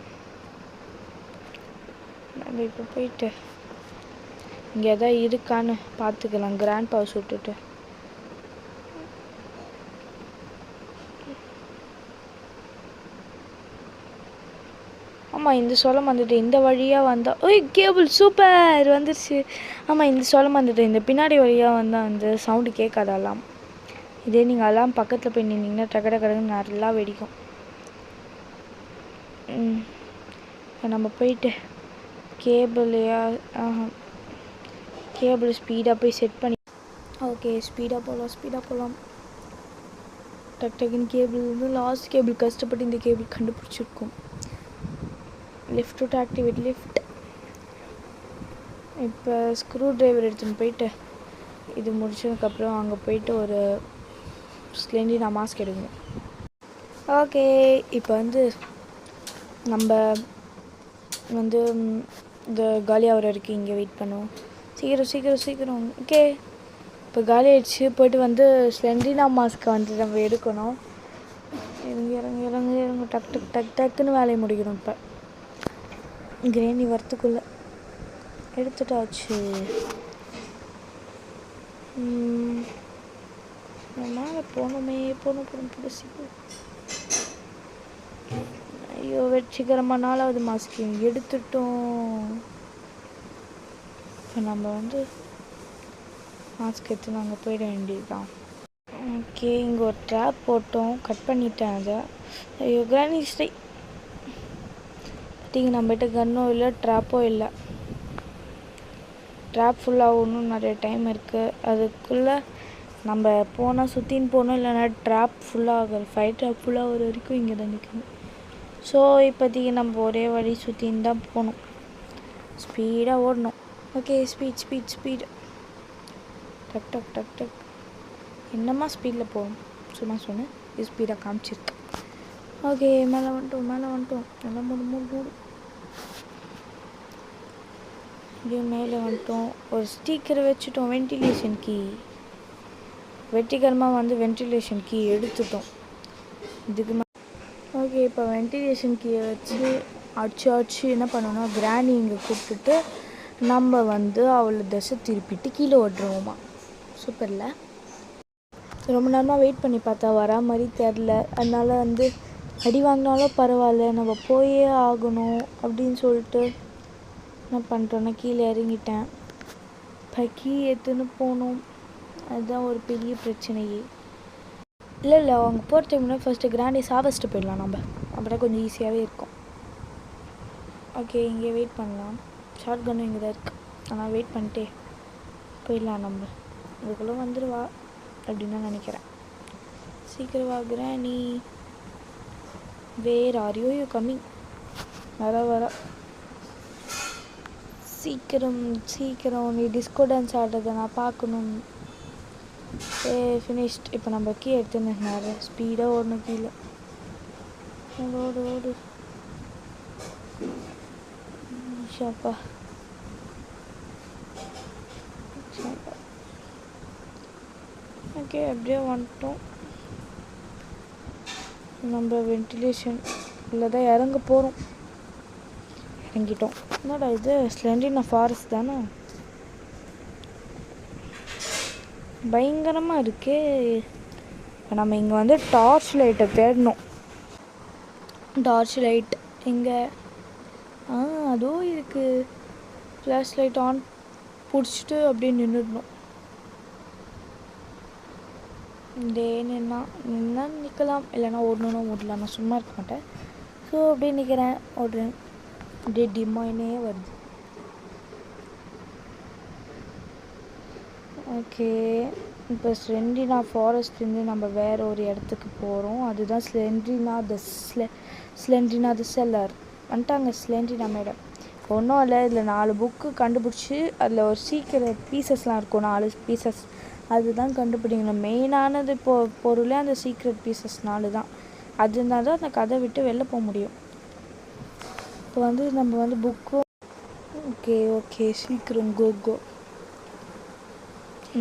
நம்ம இப்போ போயிட்டு இங்கே எதாவது இருக்கான்னு பார்த்துக்கலாம். கிராண்ட் பவர் விட்டுட்டு. ஆமாம், இந்த சோளம் வந்துட்டு இந்த வழியாக வந்தால். ஓய், கேபிள் சூப்பர் வந்துருச்சு. ஆமாம், இந்த சோளம் வந்துட்டு இந்த பின்னாடி வழியாக வந்தால் வந்து சவுண்டு கேட்காது அலாம். இதே நீங்கள் அலாம் பக்கத்தில் போய் நின்னீங்கன்னா டக்குன்னு நல்லா வெடிக்கும். நம்ம போயிட்டு கேபிள் ஸ்பீடாக போய் செட் பண்ணி. ஓகே, ஸ்பீடாக போகலாம். டக்குன்னு கேபிள் வந்து லாஸ்ட் கேபிள் கஷ்டப்பட்டு இந்த கேபிள் கண்டுபிடிச்சிருக்கோம். லிஃப்ட் விட்டு ஆக்டிவேட் லிஃப்ட். இப்போ ஸ்க்ரூ ட்ரைவர் எடுத்துன்னு போயிட்டு இது முடிச்சதுக்கப்புறம் அங்கே போயிட்டு ஒரு ஸ்லெண்டினா மாஸ்க் எடுக்கணும். ஓகே, இப்போ வந்து நம்ம வந்து இந்த காலியாக வர வரைக்கும் இங்கே வெயிட் பண்ணுவோம். சீக்கிரம். ஓகே, இப்போ காலி ஆகிடுச்சு. போய்ட்டு வந்து ஸ்லெண்டினா மாஸ்க்கை வந்து நம்ம எடுக்கணும். இறங்கு டக்குன்னு வேலையை முடிக்கணும். இப்போ கிரேணி வரத்துக்குள்ளே எடுத்துட்டாச்சு. மேலே போகணுமே. சீக்கிரம். ஐயோ, வெற்றிகரமாக 4வது மாஸ்க் எடுத்துட்டோம். இப்போ நம்ம வந்து மாஸ்க் எடுத்து நாங்கள் போயிட வேண்டியது தான். ஓகே, இங்கே ஒரு ட்ராப் போட்டோம், கட் பண்ணிட்டேன் அதை. ஐயோ கிராணி ஸ்டை. பார்த்தீங்க, நம்மகிட்ட கன்னும் இல்லை ட்ராப்பும் இல்லை. ட்ராப் ஃபுல்லாக ஒன்றும் நிறைய டைம் இருக்குது. அதுக்குள்ளே நம்ம போனால் சுற்றின்னு போகணும், இல்லைன்னா ட்ராப் ஃபுல்லாக ஃபயர் ட்ராப் ஃபுல்லாக ஒரு வரைக்கும் இங்கே தான் நிற்கணும். ஸோ இப்போதைக்கு நம்ம ஒரே வழி சுற்றின்னு தான் போகணும். ஸ்பீடாக ஓடணும். Okay, speed. டக். என்னம்மா ஸ்பீடில் போகணும்? சும்மா சொன்னேன், இது ஸ்பீடாக காமிச்சிருக்கு. ஓகே, மேலே வந்துட்டோம். நல்லா மூடு. இப்படியே மேலே வந்துட்டோம். ஒரு ஸ்டிக்கரை வச்சுட்டோம். Ventilation key. வெற்றிகரமாக வந்து வென்டிலேஷன் கீ எடுத்துட்டோம். இதுக்கு ஓகே, இப்போ வென்டிலேஷன் கீயை வச்சு அடிச்சு என்ன பண்ணோன்னா கிராணி இங்கே கூப்பிட்டுட்டு நம்ம வந்து அவளை திசை திருப்பிட்டு கீழே ஓட்டுருவோமா. சூப்பரில். ரொம்ப நேரமாக வெயிட் பண்ணி பார்த்தா வரா மாதிரி தெரில. அதனால் வந்து அடி வாங்கினாலும் பரவாயில்ல, நம்ம போயே ஆகணும் அப்படின்னு சொல்லிட்டு என்ன பண்ணிட்டோன்னா கீழே இறங்கிட்டேன். இப்போ கீ எடுத்துன்னு போகணும். அதுதான் ஒரு பெரிய பிரச்சனையே. இல்லை அவங்க போகிறதுக்கு முன்னாடி ஃபஸ்ட்டு கிராண்டை சாவஸ்ட்டு போயிடலாம் நம்ம. அப்படின்னா கொஞ்சம் ஈஸியாகவே இருக்கும். ஓகே, இங்கே வெயிட் பண்ணலாம். ஷார்ட் கன்னும் இங்கே தான் இருக்குது. ஆனால் வெயிட் பண்ணிட்டே போயிடலாம் நம்ம. அதுக்குள்ளே வந்துடுவா அப்படின்னு தான் நினைக்கிறேன். சீக்கிரம் வா granny. Where are you coming? வர சீக்கிரம் சீக்கிரம். நீ டிஸ்கோ டான்ஸ் ஆடுறதை நான் பார்க்கணும். ஃபினிஷ்ட். இப்போ நம்ம கீழே எடுத்துன்னு நிறைய ஸ்பீடாக ஓடணும். கீழே ஓடு. ஷாப்பா. ஓகே, அப்படியே வந்துட்டோம். நம்ம வென்டிலேஷன் இல்லை தான் இறங்க போகிறோம். இறங்கிட்டோம். என்னடா இது ஸ்லெண்டினா ஃபாரஸ்ட் தானே? பயங்கரமாக இருக்கே. இப்போ நம்ம இங்கே வந்து டார்ச் லைட்டை தேடணும். டார்ச் லைட் எங்கே? அதுவும் இருக்குது. ஃப்ளாஷ் லைட் ஆன் பிடிச்சிட்டு அப்படியே நின்றுடணும். நின்னா நிற்கலாம், இல்லைன்னா ஓடலாம். நான் சும்மா இருக்க மாட்டேன். ஸோ அப்படியே நிற்கிறேன், ஓடுறேன். அப்படியே டிமாயினே வருது. ஓகே, இப்போ ஸ்லெண்டினா ஃபாரஸ்ட்லேருந்து நம்ம வேறு ஒரு இடத்துக்கு போகிறோம். அதுதான் ஸ்லெண்டினா த செல்லர். வந்துட்டாங்க ஸ்லெண்டினா மேடம். ஒன்றும் இல்லை, இதில் 4 புக்கு கண்டுபிடிச்சி அதில் ஒரு சீக்கிரம் பீசஸ்லாம் இருக்கும். 4 பீசஸ் அதுதான் கண்டுபிடிக்கணும். மெயினானது பொருளே அந்த சீக்ரெட் பீசஸ் 4 தான். அது இருந்தால் தான் அந்த கதை விட்டு வெளில போக முடியும். இப்போ வந்து நம்ம வந்து புக்கும். ஓகே சீக்கிரம் கோ.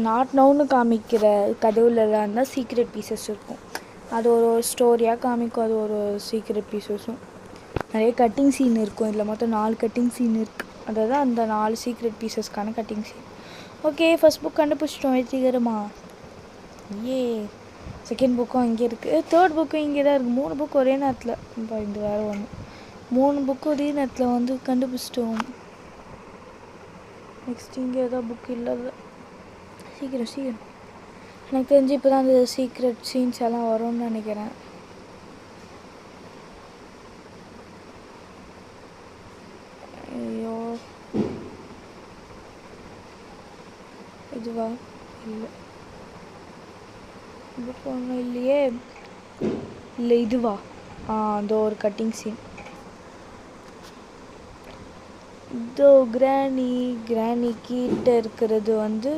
நாட் நவுன்னு காமிக்கிற கதவுலலாம் தான் சீக்ரெட் பீசஸ் இருக்கும். அது ஒரு ஸ்டோரியாக காமிக்கும். அது ஒரு சீக்ரெட் பீசஸும் நிறைய கட்டிங் சீன் இருக்கும். இதில் மொத்தம் 4 கட்டிங் சீன் இருக்குது. அதாவது அந்த 4 சீக்ரெட் பீசஸ்க்கான cutting scene. Okay, first book கண்டுபிடிச்சிட்டோம் வெற்றிகரமா. செகண்ட் புக்கும் இங்கே இருக்குது. தேர்ட் புக்கும் இங்கே தான் இருக்குது. 3 புக் ஒரே நேரத்தில். இப்போ இந்த வேறு ஒன்று 3 புக்கு ஒரே நேரத்தில் வந்து கண்டுபிடிச்சிட்டோம். நெக்ஸ்ட் இங்கே ஏதாவது புக் இல்லை. சீக்கிரம். எனக்கு தெரிஞ்சு இப்போ தான் அந்த சீக்ரெட் சீன்ஸ் எல்லாம் வரும்னு நினைக்கிறேன். ஐயோ, இதுவா? இல்லை, புக் ஒன்றும் இல்லையே. இல்லை, இதுவா? அந்த ஒரு கட்டிங் சீன். இதோ கிராணி கிட்ட இருக்கிறது வந்து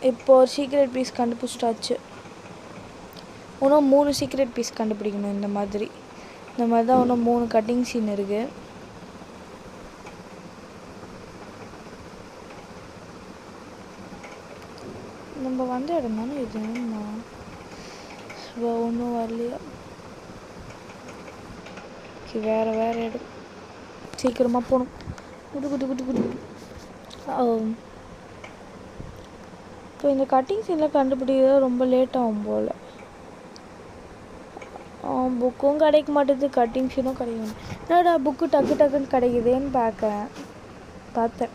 இப்போ ஒரு சீக்ரெட் பீஸ் கண்டுபிடிச்சிட்டாச்சு. இன்னும் 3 சீக்ரெட் பீஸ் கண்டுபிடிக்கணும். இந்த மாதிரி தான் இன்னும் 3 கட்டிங் சீன் இருக்குது. நம்ம வந்த இடம் தானே இது. ஒன்றும் வரலையா? வேறு இடம். சீக்கிரமாக போகணும். குடு. இப்போ இந்த கட்டிங் சீனில் கண்டுபிடிக்கிறது ரொம்ப லேட் ஆகும் போல். புக்கும் கிடைக்க மாட்டேது, கட்டிங் சீனும் கிடைக்கும். என்னடா புக்கு டக்குன்னு கிடைக்குதேன்னு பார்த்தேன்.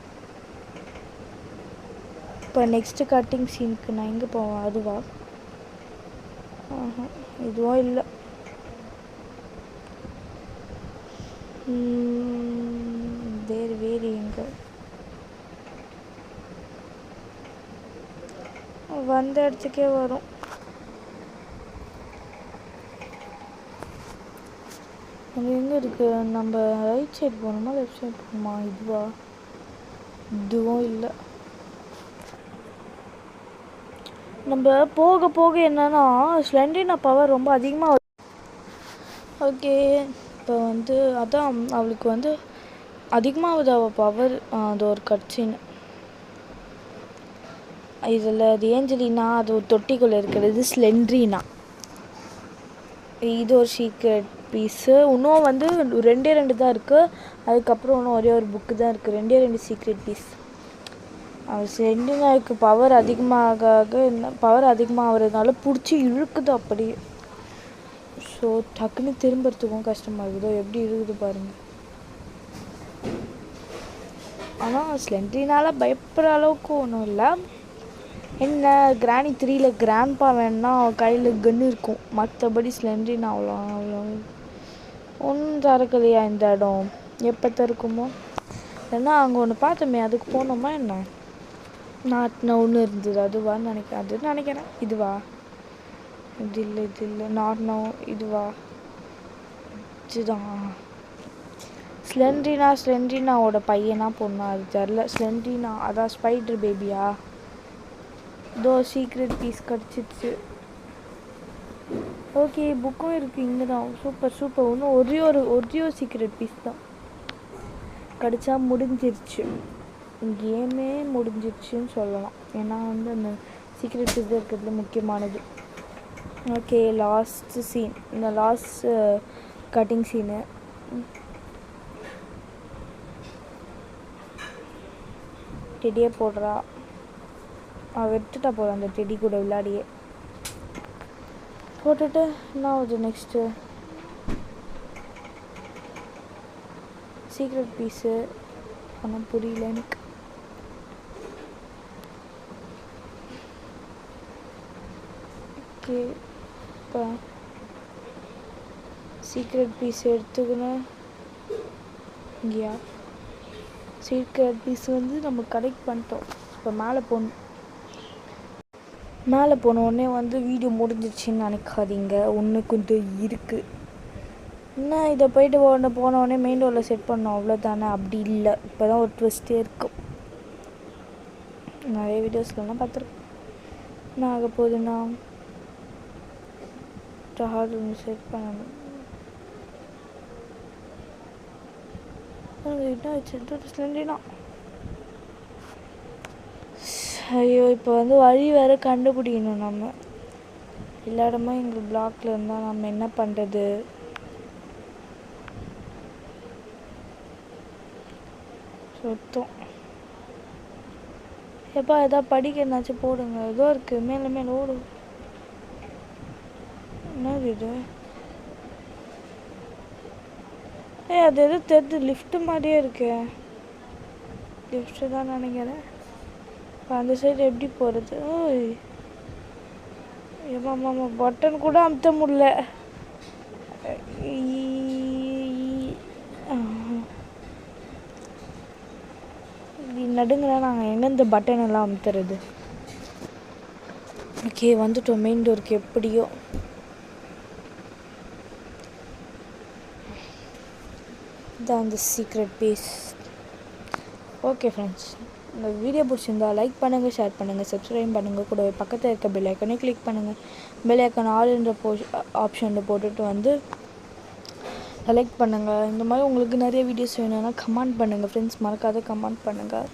இப்போ நெக்ஸ்ட்டு கட்டிங் சீனுக்கு நான் எங்கே போவேன்? அதுவா? இதுவும் இல்லை. வேறு எங்கே? வந்த இடத்துக்கே வரும். அது எங்கே இருக்குது? நம்ம ரைட் சைடு போகணுமா லெஃப்ட் சைடு போகணுமா? இதுவும் இல்லை. நம்ம போக என்னன்னா ஸ்லெண்டினா பவர் ரொம்ப அதிகமாக. ஓகே, இப்போ வந்து அதான் அவளுக்கு வந்து அதிகமாகுது அவள் பவர். அது ஒரு கட்சின்னு. இதில் அது ஏஞ்சலினா, அது ஒரு தொட்டிக்குள்ளே இருக்கிறது ஸ்லெண்ட்ரினா. இது ஒரு சீக்ரெட் பீஸு. இன்னும் வந்து 2 தான் இருக்குது. அதுக்கப்புறம் இன்னும் ஒரே ஒரு புக்கு தான் இருக்குது. 2 சீக்ரெட் பீஸ். ஸ்லெண்டினாவுக்கு பவர் அதிகமாகிறதுனால பிடிச்சி இழுக்குது அப்படியே. ஸோ டக்குன்னு திரும்புறதுக்கும் கஷ்டமாக இருக்குதோ எப்படி இருக்குது பாருங்கள். ஆனால் ஸ்லெண்ட்ரினால் பயப்படுற அளவுக்கு ஒன்றும் இல்லை. என்ன கிராணி 3ல் கிராண்ட்பா வேணுன்னா கையில் கன்று இருக்கும். மற்றபடி ஸ்லெண்ட்ரினா அவ்வளோ ஒன்றும் திறக்கலையா இந்த இடம்? எப்போ திறக்குமோ? ஏன்னா அங்கே ஒன்று பார்த்தோமே, அதுக்கு போனோமா என்ன? நாட்னா ஒன்று இருந்தது அதுவான்னு நினைக்கிறேன். அதுன்னு நினைக்கிறேன். இதுவா? இது இல்லை நாட்னா இதுவா? இதுதான். ஸ்லெண்ட்ரினாவோட பையனா பொண்ணா அது தெரில. ஸ்லெண்ட்ரினா அதான் ஸ்பைடர் பேபியா? இதோ சீக்ரெட் பீஸ் கிடச்சிச்சு. ஓகே புக்கும் இருக்குது இங்கே தான். சூப்பர் இன்னும் ஒரே ஒரு சீக்ரெட் பீஸ் தான் கிடச்சா முடிஞ்சிருச்சு. கேமே முடிஞ்சிருச்சுன்னு சொல்லலாம். ஏன்னா வந்து அந்த சீக்ரெட் பீஸ் இருக்கிறதுல முக்கியமானது. ஓகே லாஸ்ட் சீன், இந்த லாஸ்ட் கட்டிங் சீனு. டெடியே போடுறா. வெட்டுட்டா போதும் அந்த டெடி கூட விளையாடியே. போட்டுட்டு என்ன ஆகுது நெக்ஸ்ட்டு? சீக்ரெட் பீஸு ஆனால் புரியல எனக்கு. ஓகே இப்போ சீக்ரெட் பீஸ் எடுத்துக்கினேன். இங்கேயா சீக்ரெட் பீஸ் வந்து நம்ம கலெக்ட் பண்ணிட்டோம். இப்போ மேலே போனோடனே வந்து வீடியோ முடிஞ்சிடுச்சின்னு நினைக்காதீங்க. ஒன்று கொஞ்சம் இருக்குது. என்ன இதை போயிட்டு போனோடனே மெயின் டோரில் செட் பண்ணோம் அவ்வளோதானே? அப்படி இல்லை, இப்போ தான் ஒரு ட்விஸ்ட்டே இருக்கும். நிறைய வீடியோஸ்லாம் பார்த்துருக்கேன். என்ன ஆக போகுதுன்னா ஹார்ட் ஒன்று செட் பண்ணணும். என்ன வச்சுட்டு ஐயோ இப்போ வந்து வழி வேறு கண்டுபிடிக்கணும். நம்ம எல்லா இடமும் எங்கள் பிளாக்ல இருந்தால் நம்ம என்ன பண்ணுறது? சுத்தம் எப்போ எதாவது படிக்க என்னாச்சும் போடுங்க. ஏதோ இருக்குது மேலே ஓடு. என்னது இது? அது எதோ தெரியுது, லிஃப்ட்டு மாதிரியே இருக்கு. லிஃப்ட்டு தான் நினைக்கிறேன். அந்த சைடு எப்படி போகிறது? ஓய் ஏமாம்மா பட்டன் கூட அமுத்த முடியல. நடுங்கிற நாங்கள் எங்கேருந்து பட்டன் எல்லாம் அமுத்துறது? ஓகே வந்துட்டோம் மெயின் டோருக்கு. எப்படியோ தான் அந்த சீக்ரெட் பீஸ். ஓகே ஃப்ரெண்ட்ஸ், இந்த வீடியோ பிடிச்சிருந்தா லைக் பண்ணுங்கள், ஷேர் பண்ணுங்கள், சப்ஸ்கிரைப் பண்ணுங்கள். கூட பக்கத்தில் இருக்க பெல் ஐக்கனே கிளிக் பண்ணுங்கள். பெல் ஐக்கன் ஆல்ன்ற ஆப்ஷனில் போட்டுட்டு வந்து செலக்ட் பண்ணுங்கள். இந்த மாதிரி உங்களுக்கு நிறைய வீடியோஸ் வேணும்னா கமெண்ட் பண்ணுங்கள் ஃப்ரெண்ட்ஸ். மறக்காத கமெண்ட் பண்ணுங்கள்.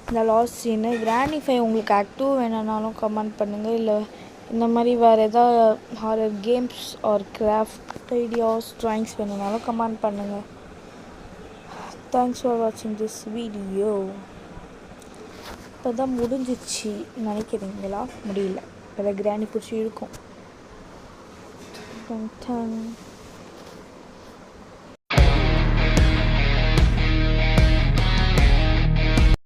இந்த லாஸ்ட் சீனு கிராண்டி 5 உங்களுக்கு ஆக்டிவ் வேணும்னாலும் கமெண்ட் பண்ணுங்கள். இல்லை இந்த மாதிரி வேறு எதாவது horror games or craft ideas drawings வேணும்னாலும் கமெண்ட் பண்ணுங்கள். தேங்க்ஸ் ஃபார் வாட்சிங் திஸ் வீடியோ. இப்போ தான் முடிஞ்சிச்சு நினைக்கிறீங்களா? முடியல. இப்போ தான் கிராண்டி பிடிச்சி இருக்கும்.